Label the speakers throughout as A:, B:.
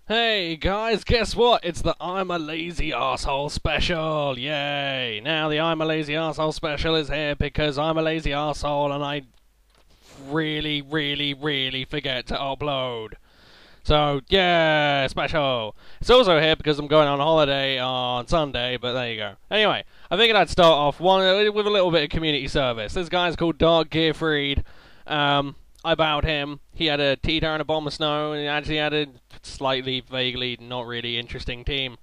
A: Hey guys, guess what? It's the I'm a Lazy Arsehole special! Yay! Now the I'm a Lazy Arsehole special is here because I'm a lazy arsehole and I really forget to upload. So, yeah, special! It's also here because I'm going on holiday on Sunday, but there you go. Anyway, I figured I'd start off with a little bit of community service. This guy's called Dark Gearfried. I bowed him. He had a T-Tar and a Bomb of Snow, and he actually had a slightly, vaguely, not really interesting team.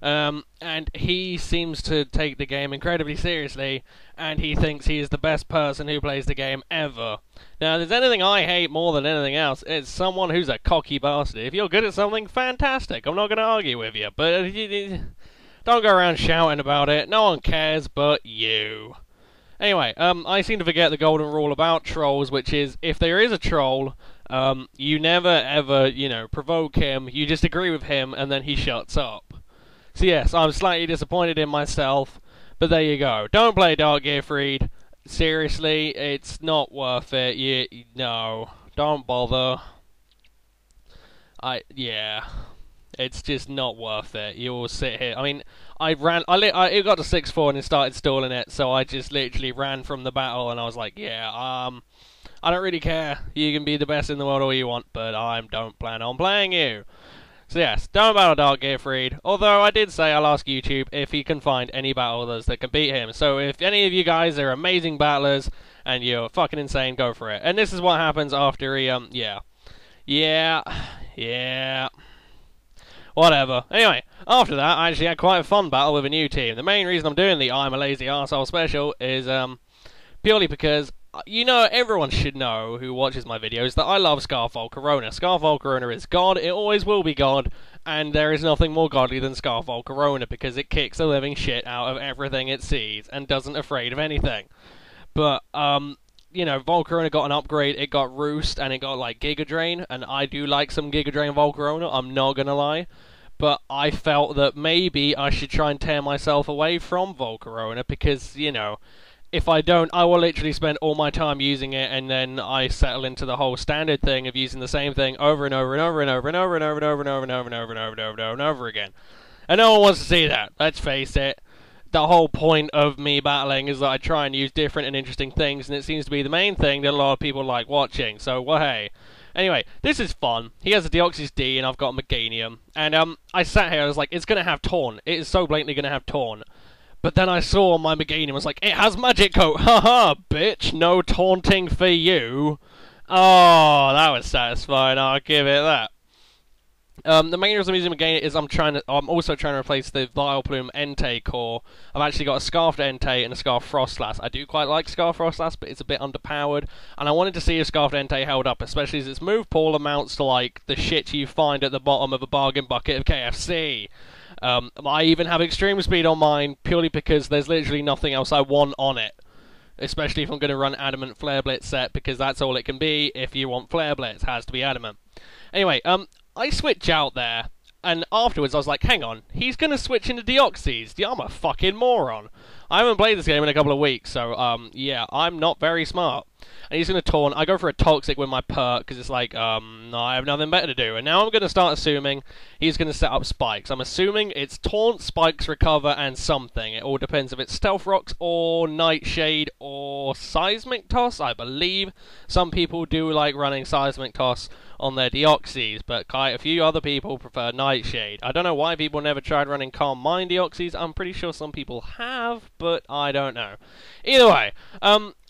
A: And he seems to take the game incredibly seriously, and he thinks he is the best person who plays the game ever. Now, if there's anything I hate more than anything else, it's someone who's a cocky bastard. If you're good at something, fantastic. I'm not going to argue with you, but don't go around shouting about it. No one cares but you. Anyway, I seem to forget the golden rule about trolls, which is, if there is a troll, you never ever, provoke him, you just agree with him, and then he shuts up. So yes, I'm slightly disappointed in myself, but there you go. Don't play Dark Gearfried. Seriously, it's not worth it. No, don't bother. It's just not worth it. You will sit here. I mean, it got to 6-4 and it started stalling it, so I just literally ran from the battle, and I was like, I don't really care. You can be the best in the world all you want, but I don't plan on playing you. So yes, don't battle Dark Gearfried, although I did say I'll ask YouTube if he can find any battlers that can beat him. So if any of you guys are amazing battlers, and you're fucking insane, go for it. And this is what happens after he, whatever. Anyway, after that, I actually had quite a fun battle with a new team. The main reason I'm doing the I'm a Lazy Arsehole special is purely because, everyone should know who watches my videos that I love volcarona. Volcarona is God, it always will be God, and there is nothing more godly than volcarona because it kicks the living shit out of everything it sees and doesn't afraid of anything. But, Volcarona got an upgrade, it got Roost, and it got, Giga Drain, and I do like some Giga Drain Volcarona, I'm not gonna lie. But I felt that maybe I should try and tear myself away from Volcarona, because, if I don't, I will literally spend all my time using it, and then I settle into the whole standard thing of using the same thing over and over and over and over and over and over and over and over and over and over and over and over and over and over again. And no one wants to see that, let's face it. The whole point of me battling is that I try and use different and interesting things, and it seems to be the main thing that a lot of people like watching, so, well, hey. Anyway, this is fun. He has a Deoxys D, and I've got a Meganium. And, I sat here, I was like, it's gonna have Taunt. It is so blatantly gonna have Taunt. But then I saw my Meganium, I was like, it has Magic Coat! Haha, bitch! No taunting for you! Oh, that was satisfying, I'll give it that. The main reason I'm using Meganium is I'm also trying to replace the Vileplume Entei core. I've actually got a Scarfed Entei and a Scarfed Frostlass. I do quite like Scarfed Frostlass, but it's a bit underpowered, and I wanted to see if Scarfed Entei held up, especially as its move pool amounts to, the shit you find at the bottom of a bargain bucket of KFC. I even have Extreme Speed on mine, purely because there's literally nothing else I want on it. Especially if I'm going to run Adamant Flare Blitz set, because that's all it can be if you want Flare Blitz, it has to be Adamant. Anyway, I switch out there, and afterwards I was like, hang on, he's going to switch into Deoxys. I'm a fucking moron. I haven't played this game in a couple of weeks, so, I'm not very smart. And he's going to taunt. I go for a Toxic with my perk, because it's like, no, I have nothing better to do. And now I'm going to start assuming he's going to set up spikes. I'm assuming it's Taunt, Spikes, Recover, and something. It all depends if it's Stealth Rocks, or Nightshade, or Seismic Toss, I believe. Some people do like running Seismic Toss on their Deoxys, but quite a few other people prefer Nightshade. I don't know why people never tried running Calm Mind Deoxys. I'm pretty sure some people have, but I don't know. Either way,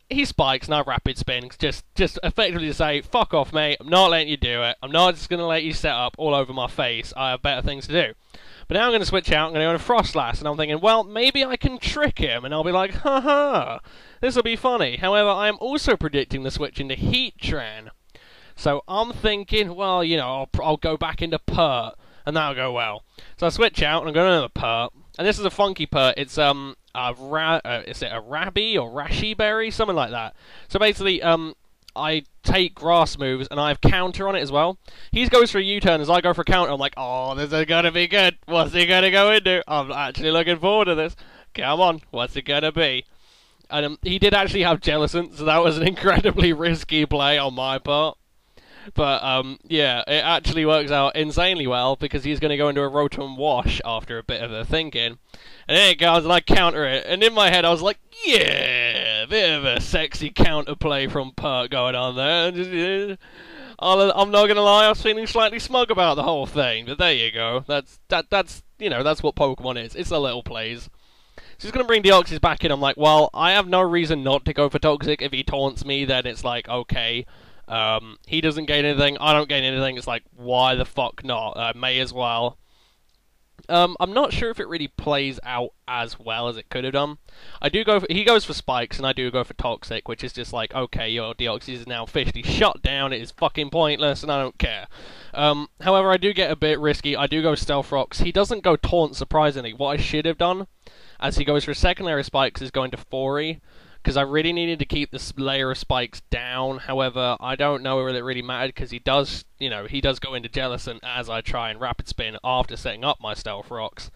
A: he spikes and I rapid spin, just effectively to say, fuck off mate, I'm not letting you do it, I'm not just going to let you set up all over my face, I have better things to do. But now I'm going to switch out, I'm going to go into Frostlass, and I'm thinking, well, maybe I can trick him, and I'll be like, haha, this will be funny. However, I am also predicting the switch into Heatran. So I'm thinking, well, I'll go back into Pert, and that'll go well. So I switch out, and I'm going into Pert, and this is a funky Pert, it's, is it a Rabby or Rashi Berry? Something like that. So basically, I take grass moves, and I have counter on it as well. He goes for a U-turn as I go for a counter. I'm like, oh, this is going to be good. What's he going to go into? I'm actually looking forward to this. Come on, what's it going to be? And he did actually have Jellicent, so that was an incredibly risky play on my part. But yeah, it actually works out insanely well because he's going to go into a rotom wash after a bit of a thinking, and then it goes and I counter it, and in my head I was like, yeah, bit of a sexy counterplay from Pert going on there. I'm not gonna lie, I was feeling slightly smug about the whole thing, but there you go. That's that's what Pokemon is. It's the little plays. So he's going to bring Deoxys back in. I'm like, well, I have no reason not to go for Toxic. If he taunts me, then it's like, okay. He doesn't gain anything, I don't gain anything. It's like, why the fuck not? I may as well. I'm not sure if it really plays out as well as it could have done. He goes for Spikes, and I do go for Toxic, which is just like, okay, your Deoxys is now officially shut down, it is fucking pointless, and I don't care. However, I do get a bit risky, I do go Stealth Rocks. He doesn't go Taunt, surprisingly. What I should have done, as he goes for secondary Spikes, is going to Fori, because I really needed to keep this layer of Spikes down. However, I don't know whether it really mattered, because he does go into Jellicent as I try and Rapid Spin after setting up my Stealth Rocks.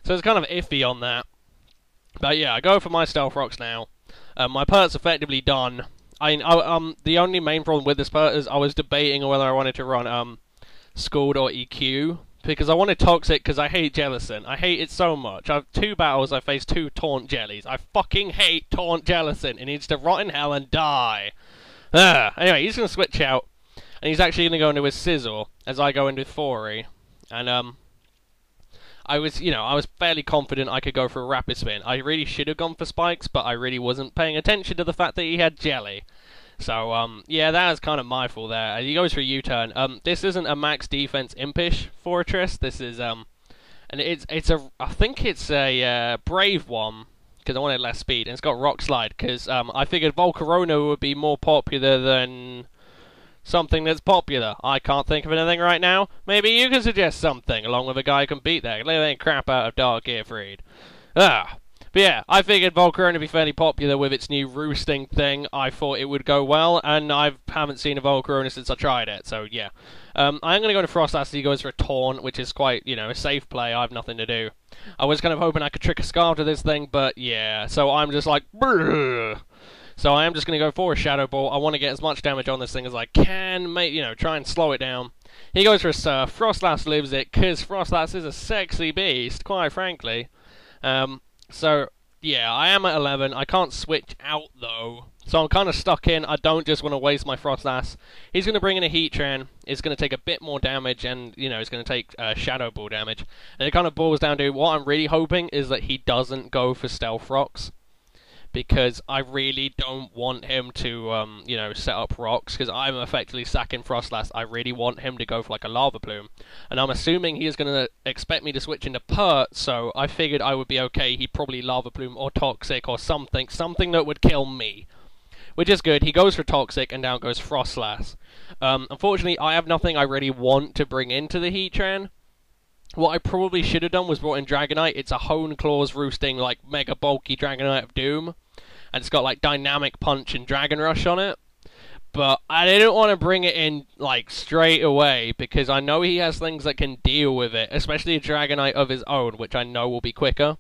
A: So it's kind of iffy on that. But yeah, I go for my Stealth Rocks now. My Pert's effectively done. The only main problem with this Pert is I was debating whether I wanted to run Scald or EQ, because I wanted Toxic because I hate Jellicent. I hate it so much. I've 2 battles, I faced 2 Taunt Jellies. I fucking hate Taunt Jellicent. It needs to rot in hell and die. Anyway, he's going to switch out, and he's actually going to go into his Sizzle as I go into Fori. And I was fairly confident I could go for a Rapid Spin. I really should have gone for Spikes, but I really wasn't paying attention to the fact that he had Jelly. So, yeah, that is kind of my fault there. He goes for a U-turn. This isn't a max defense Impish Fortress. This is, and I think it's a Brave one, because I wanted less speed, and it's got Rock Slide, because I figured Volcarona would be more popular than something that's popular. I can't think of anything right now. Maybe you can suggest something, along with a guy who can beat that. Let that crap out of Dark Gearfried. But yeah, I figured Volcarona would be fairly popular with its new roosting thing. I thought it would go well, and I haven't seen a Volcarona since I tried it, so yeah. I'm going to go to Frostlass. He goes for a Taunt, which is quite, a safe play. I have nothing to do. I was kind of hoping I could trick a Scarf to this thing, but yeah. So I'm just like, brrr. So I am just going to go for a Shadow Ball. I want to get as much damage on this thing as I can, try and slow it down. He goes for a Surf. Frostlass lives it, because Frostlass is a sexy beast, quite frankly. So, yeah, I am at 11. I can't switch out, though. So I'm kind of stuck in. I don't just want to waste my Frostlass. He's going to bring in a Heatran. It's going to take a bit more damage, and, it's going to take Shadow Ball damage. And it kind of boils down to what I'm really hoping is that he doesn't go for Stealth Rocks, because I really don't want him to, set up rocks, because I'm effectively sacking Frostlass. I really want him to go for, like, a Lava Plume. And I'm assuming he is going to expect me to switch into Pert, so I figured I would be okay. He'd probably Lava Plume or Toxic or something that would kill me. Which is good. He goes for Toxic, and down goes Frostlass. Unfortunately, I have nothing I really want to bring into the Heatran. What I probably should have done was brought in Dragonite. It's a Hone Claws roosting, like, mega bulky Dragonite of Doom. And it's got, like, Dynamic Punch and Dragon Rush on it. But I didn't want to bring it in, like, straight away, because I know he has things that can deal with it, especially a Dragonite of his own, which I know will be quicker.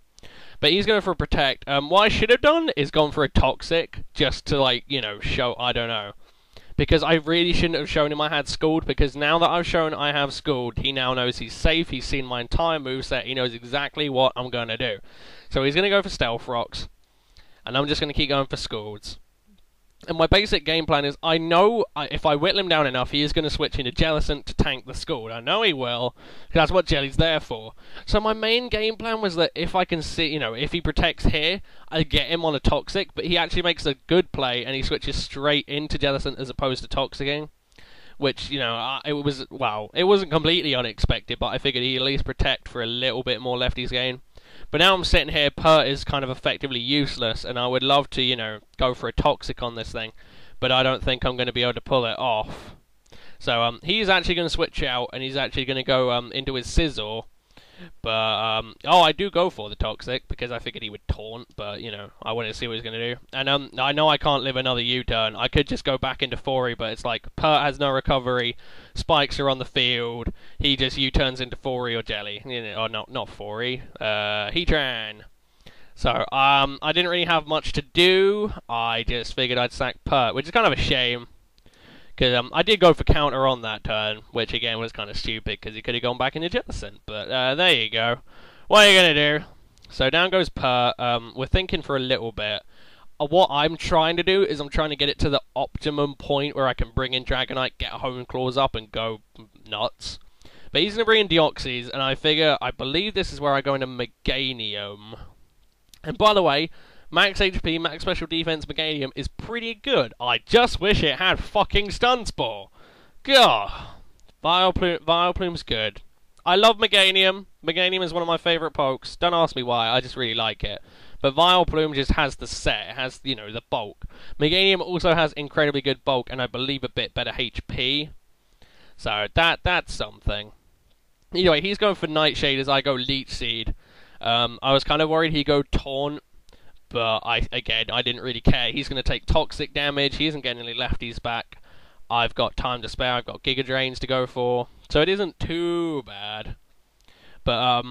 A: But he's going for a Protect. What I should have done is gone for a Toxic, just to, like, show, I don't know. Because I really shouldn't have shown him I had Scald, because now that I've shown I have Scald, he now knows he's safe, he's seen my entire moveset, he knows exactly what I'm going to do. So he's going to go for Stealth Rocks, and I'm just going to keep going for Scalds. And my basic game plan is, I know if I whittle him down enough, he is going to switch into Jellicent to tank the Scald. I know he will, because that's what Jelly's there for. So my main game plan was that if I can see, if he protects here, I get him on a Toxic, but he actually makes a good play, and he switches straight into Jellicent as opposed to Toxicing. Which, it wasn't completely unexpected, but I figured he'd at least protect for a little bit more lefties gain. But now I'm sitting here, Pert is kind of effectively useless, and I would love to, go for a Toxic on this thing, but I don't think I'm going to be able to pull it off. So, he's actually going to switch out, and he's actually going to go into his Scizor. But, I do go for the Toxic, because I figured he would Taunt, but, I wanted to see what he's going to do. And, I know I can't live another U-turn. I could just go back into Fori, but it's like, Pert has no recovery, Spikes are on the field, he just U-turns into Fori or Jelly. Or not Fori, Heatran. So, I didn't really have much to do, I just figured I'd sack Pert, which is kind of a shame. Because I did go for counter on that turn, which again was kind of stupid because he could have gone back into jettison. But there you go. What are you going to do? So down goes Per. We're thinking for a little bit. What I'm trying to do is I'm trying to get it to the optimum point where I can bring in Dragonite, get Hone Claws up, and go nuts. But he's going to bring in Deoxys, and I believe this is where I go into Meganium. And by the way, max HP, max special defense Meganium is pretty good. I just wish it had fucking Stun Spore. God. Vileplume's good. I love Meganium. Meganium is one of my favourite pokes. Don't ask me why, I just really like it. But Vileplume just has the set. It has, you know, the bulk. Meganium also has incredibly good bulk, and I believe a bit better HP. So that's something. Anyway, he's going for Nightshade as I go Leech Seed. I was kind of worried he'd go Taunt, but I didn't really care. He's going to take toxic damage. He isn't getting any lefties back. I've got time to spare. I've got Giga Drains to go for, so it isn't too bad. But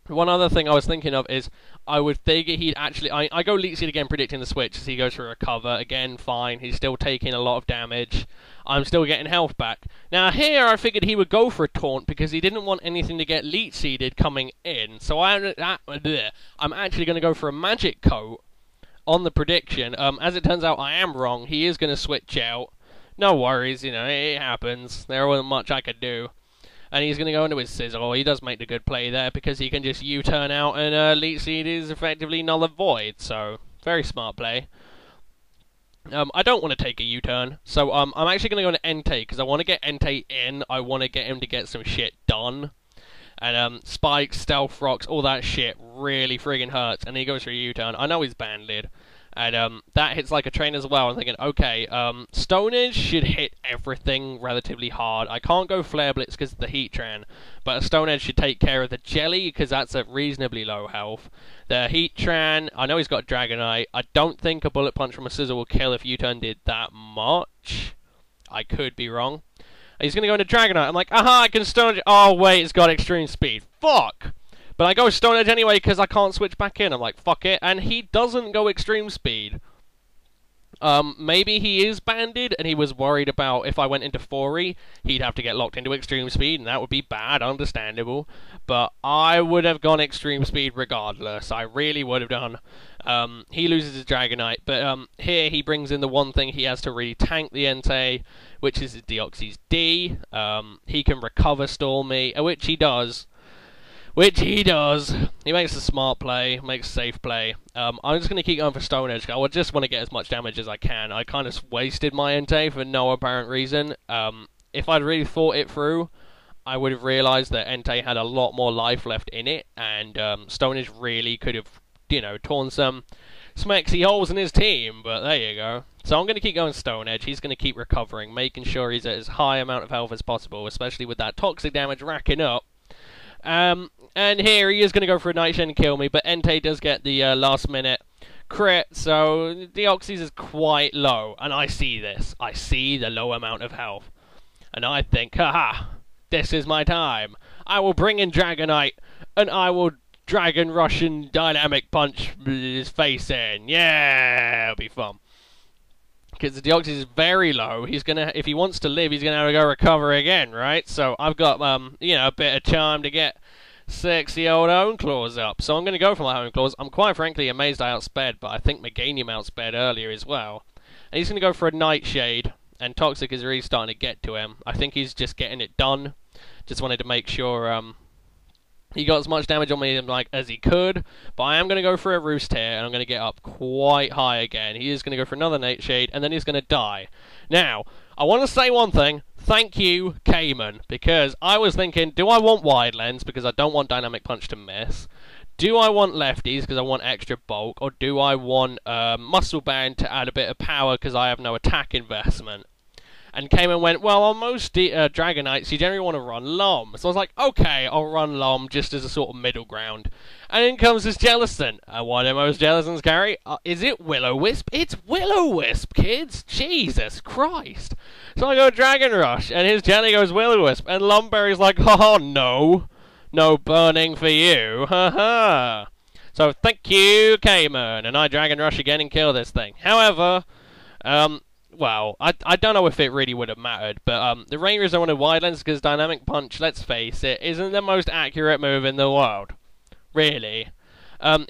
A: one other thing I was thinking of is I would figure he'd actually... I go Leech Seed again, predicting the switch as he goes for Recover. Again, fine. He's still taking a lot of damage. I'm still getting health back. Now here I figured he would go for a Taunt because he didn't want anything to get Leech Seeded coming in. So I'm actually going to go for a Magic Coat on the prediction. As it turns out, I am wrong. He is going to switch out. No worries, you know, it happens. There wasn't much I could do. And he's going to go into his Sizzle. He does make the good play there because he can just U-turn out and Leech Seed is effectively null and void. So, very smart play. I don't want to take a U-turn. So, I'm actually going to go into Entei because I want to get Entei in. I want to get him to get some shit done. And Spikes, Stealth Rocks, all that shit really friggin' hurts. And he goes for a U-turn. I know he's banded. And that hits like a train as well. I'm thinking, okay, Stone Edge should hit everything relatively hard. I can't go Flare Blitz because of the Heatran, but a Stone Edge should take care of the Jelly because that's at reasonably low health. The Heatran, I know he's got Dragonite. I don't think a Bullet Punch from a Scissor will kill if U-turn did that much. I could be wrong. He's going to go into Dragonite. I'm like, aha, I can Stone Edge. Oh, wait, it's got Extreme Speed. Fuck! But I go Stone Edge anyway because I can't switch back in. I'm like, fuck it. And he doesn't go Extreme Speed. Maybe he is banded and he was worried about if I went into Fori, he'd have to get locked into Extreme Speed and that would be bad, understandable. But I would have gone Extreme Speed regardless. I really would have done. He loses his Dragonite, but here he brings in the one thing he has to really tank the Entei, which is his Deoxys D. He can Recover Stall me, which he does. He makes a smart play, makes a safe play. I'm just going to keep going for Stone Edge. I would just want to get as much damage as I can. I kind of wasted my Entei for no apparent reason. If I'd really thought it through, I would have realised that Entei had a lot more life left in it, and Stone Edge really could have, you know, torn some smexy holes in his team, but there you go. So I'm going to keep going Stone Edge. He's going to keep recovering, making sure he's at as high amount of health as possible, especially with that toxic damage racking up. And here he is going to go for a Nightshade and kill me, but Entei does get the last minute crit, so Deoxys is quite low, and I see this. I see the low amount of health, and I think, haha, this is my time. I will bring in Dragonite, and I will Dragon Russian Dynamic Punch his face in. Yeah, it'll be fun. Because the Deoxys is very low, he's gonna, if he wants to live, he's gonna have to go recover again, right? So I've got, you know, a bit of charm to get sexy old Hone Claws up. So I'm gonna go for my Hone Claws. I'm quite frankly amazed I outsped, but I think Meganium outsped earlier as well. And he's gonna go for a Nightshade, and Toxic is really starting to get to him. I think he's just getting it done. Just wanted to make sure, he got as much damage on me as he could, but I am going to go for a Roost here, and I'm going to get up quite high again. He is going to go for another Nightshade, and then he's going to die. Now, I want to say one thing. Thank you, Cayman, because I was thinking, do I want Wide Lens, because I don't want Dynamic Punch to miss? Do I want Lefties, because I want extra bulk? Or do I want Muscle Band to add a bit of power, because I have no attack investment? And Cayman went, well, on most Dragonites, you generally want to run Lom. So I was like, okay, I'll run Lom just as a sort of middle ground. And in comes this Jellicent. And what do most Jellicents carry? Is it Will-O-Wisp? It's Will-O-Wisp, kids! Jesus Christ! So I go Dragon Rush, and his Jelly goes Will-O-Wisp. And Lumberry's like, oh, no. No burning for you. Ha ha. So thank you, Cayman. And I Dragon Rush again and kill this thing. However, well, I don't know if it really would have mattered, but the main reason I wanted wide lens because dynamic punch, let's face it, isn't the most accurate move in the world. Really.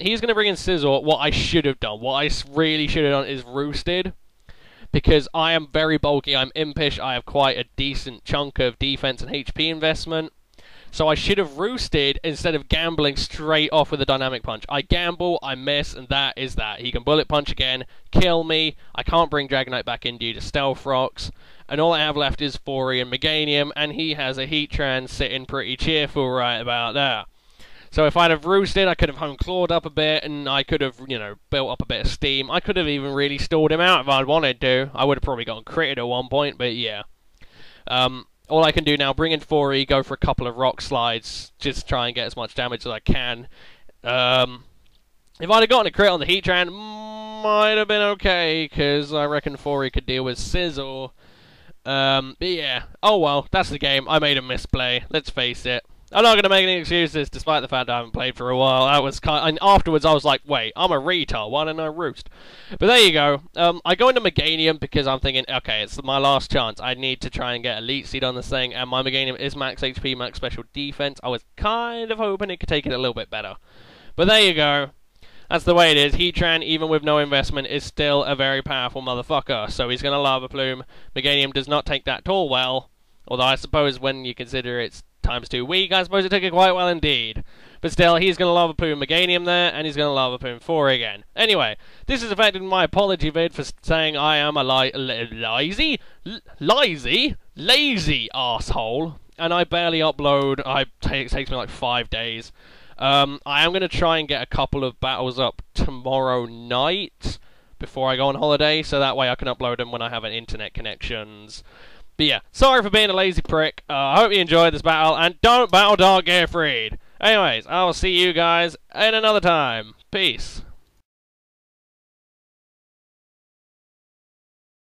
A: He's going to bring in scissor. What I should have done, what I really should have done is roosted. Because I am very bulky, I'm impish, I have quite a decent chunk of defense and HP investment. So I should have roosted instead of gambling straight off with a dynamic punch. I gamble, I miss, and that is that. He can bullet punch again, kill me, I can't bring Dragonite back in due to stealth rocks, and all I have left is Fori and Meganium, and he has a Heatran sitting pretty cheerful right about there. So if I'd have roosted, I could have home clawed up a bit, and I could have, you know, built up a bit of steam. I could have even really stalled him out if I'd wanted to. I would have probably gotten critted at one point, but yeah. All I can do now, bring in 4E, go for a couple of rock slides, just try and get as much damage as I can. If I'd have gotten a crit on the Heatran, might have been okay, because I reckon 4E could deal with Sizzle. But yeah, oh well, that's the game. I made a misplay, let's face it. I'm not going to make any excuses, despite the fact I haven't played for a while. That was and afterwards I was like, wait, I'm a retard, why didn't I roost? But there you go. I go into Meganium because I'm thinking, okay, it's my last chance. I need to try and get Elite Seed on this thing, and my Meganium is max HP, max special defense. I was kind of hoping it could take it a little bit better. But there you go. That's the way it is. Heatran, even with no investment, is still a very powerful motherfucker. So he's going to Lava Plume. Meganium does not take that at all well. Although I suppose when you consider it's ×2 weak, I suppose it took it quite well indeed. But still, he's going to Lava Plume Meganium there, and he's going to Lava Plume 4 again. Anyway, this is effectively my apology vid for saying I am a lazy arsehole, and I barely upload. It takes me like 5 days. I am going to try and get a couple of battles up tomorrow night before I go on holiday, so that way I can upload them when I have an internet connections. But yeah, sorry for being a lazy prick. I hope you enjoyed this battle, and don't battle Dark Gearfried. Anyways, I'll see you guys in another time. Peace.